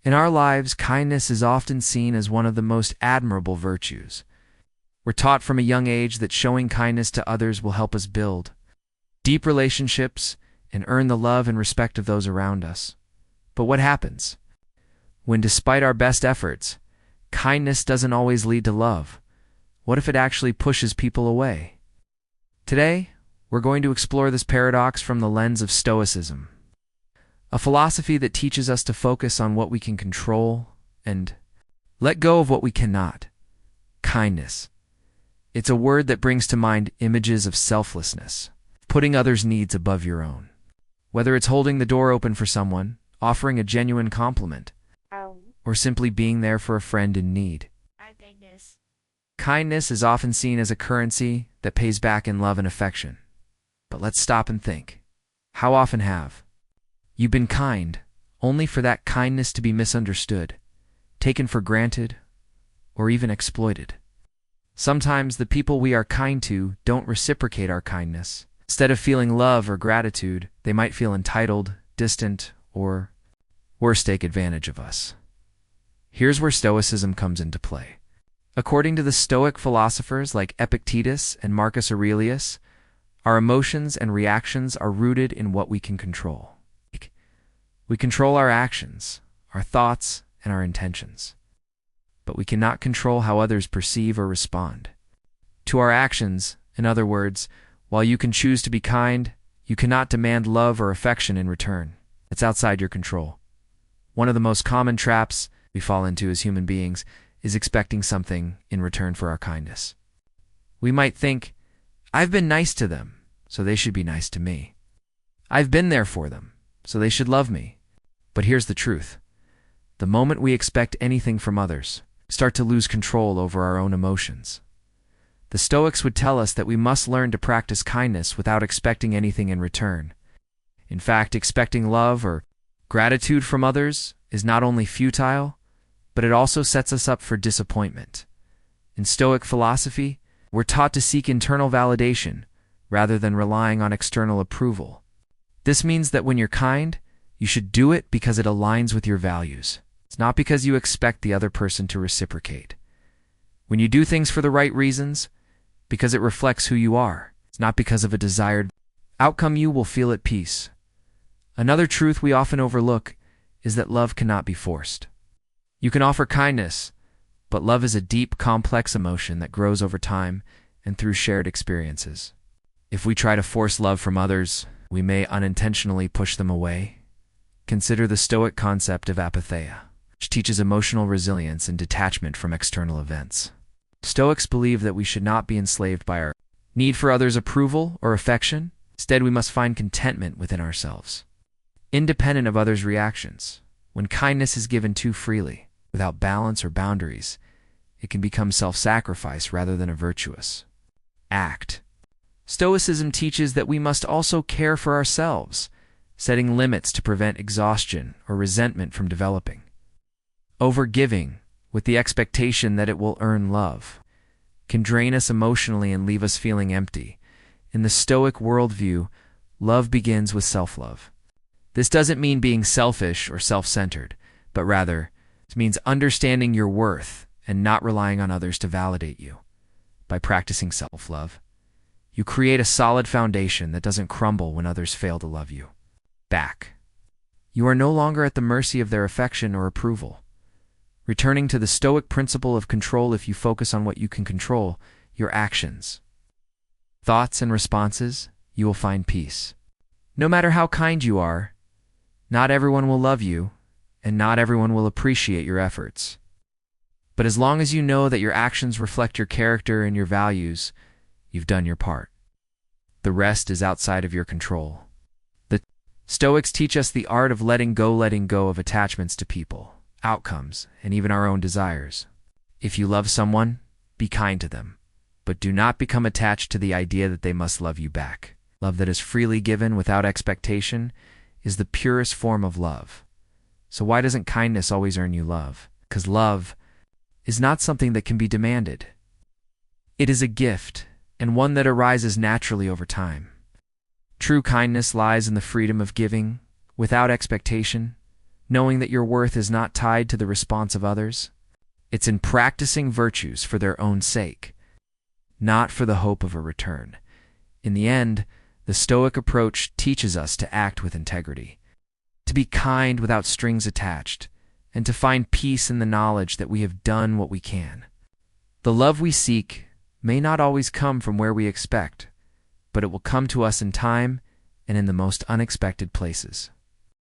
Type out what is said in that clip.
In our lives, kindness is often seen as one of the most admirable virtues. We're taught from a young age that showing kindness to others will help us build deep relationships and earn the love and respect of those around us. But what happens when, despite our best efforts, kindness doesn't always lead to love? What if it actually pushes people away? Today, we're going to explore this paradox from the lens of Stoicism, a philosophy that teaches us to focus on what we can control and let go of what we cannot. Kindness. It's a word that brings to mind images of selflessness, putting others' needs above your own. Whether it's holding the door open for someone, offering a genuine compliment, or simply being there for a friend in need. Kindness is often seen as a currency that pays back in love and affection. But let's stop and think. How often have you been kind, only for that kindness to be misunderstood, taken for granted, or even exploited? Sometimes the people we are kind to don't reciprocate our kindness. Instead of feeling love or gratitude, they might feel entitled, distant, or worse, take advantage of us. Here's where Stoicism comes into play. According to the Stoic philosophers like Epictetus and Marcus Aurelius, our emotions and reactions are rooted in what we can control. We control our actions, our thoughts, and our intentions. But we cannot control how others perceive or respond to our actions. In other words, while you can choose to be kind, you cannot demand love or affection in return. It's outside your control. One of the most common traps we fall into as human beings is expecting something in return for our kindness. We might think, I've been nice to them, so they should be nice to me. I've been there for them, so they should love me. But here's the truth. The moment we expect anything from others, we start to lose control over our own emotions. The Stoics would tell us that we must learn to practice kindness without expecting anything in return. In fact, expecting love or gratitude from others is not only futile, but it also sets us up for disappointment. In Stoic philosophy, we're taught to seek internal validation rather than relying on external approval. This means that when you're kind, you should do it because it aligns with your values. It's not because you expect the other person to reciprocate. When you do things for the right reasons, because it reflects who you are, it's not because of a desired outcome, you will feel at peace. Another truth we often overlook is that love cannot be forced. You can offer kindness, but love is a deep, complex emotion that grows over time and through shared experiences. If we try to force love from others, we may unintentionally push them away. Consider the Stoic concept of apatheia, which teaches emotional resilience and detachment from external events. Stoics believe that we should not be enslaved by our need for others' approval or affection. Instead, we must find contentment within ourselves, independent of others' reactions. When kindness is given too freely, without balance or boundaries, it can become self-sacrifice rather than a virtuous act. Stoicism teaches that we must also care for ourselves, setting limits to prevent exhaustion or resentment from developing. Overgiving, with the expectation that it will earn love, can drain us emotionally and leave us feeling empty. In the Stoic worldview, love begins with self-love. This doesn't mean being selfish or self-centered, but rather, it means understanding your worth and not relying on others to validate you. By practicing self-love, you create a solid foundation that doesn't crumble when others fail to love you back. You are no longer at the mercy of their affection or approval. Returning to the Stoic principle of control, if you focus on what you can control, your actions, thoughts, and responses, you will find peace. No matter how kind you are, not everyone will love you, and not everyone will appreciate your efforts. But as long as you know that your actions reflect your character and your values, you've done your part. The rest is outside of your control. The Stoics teach us the art of letting go of attachments to people, outcomes, and even our own desires. If you love someone, be kind to them, but do not become attached to the idea that they must love you back. Love that is freely given without expectation is the purest form of love. So why doesn't kindness always earn you love? Because love is not something that can be demanded. It is a gift, and one that arises naturally over time. True kindness lies in the freedom of giving, without expectation, knowing that your worth is not tied to the response of others. It's in practicing virtues for their own sake, not for the hope of a return. In the end, the Stoic approach teaches us to act with integrity, to be kind without strings attached, and to find peace in the knowledge that we have done what we can. The love we seek may not always come from where we expect, but it will come to us in time and in the most unexpected places.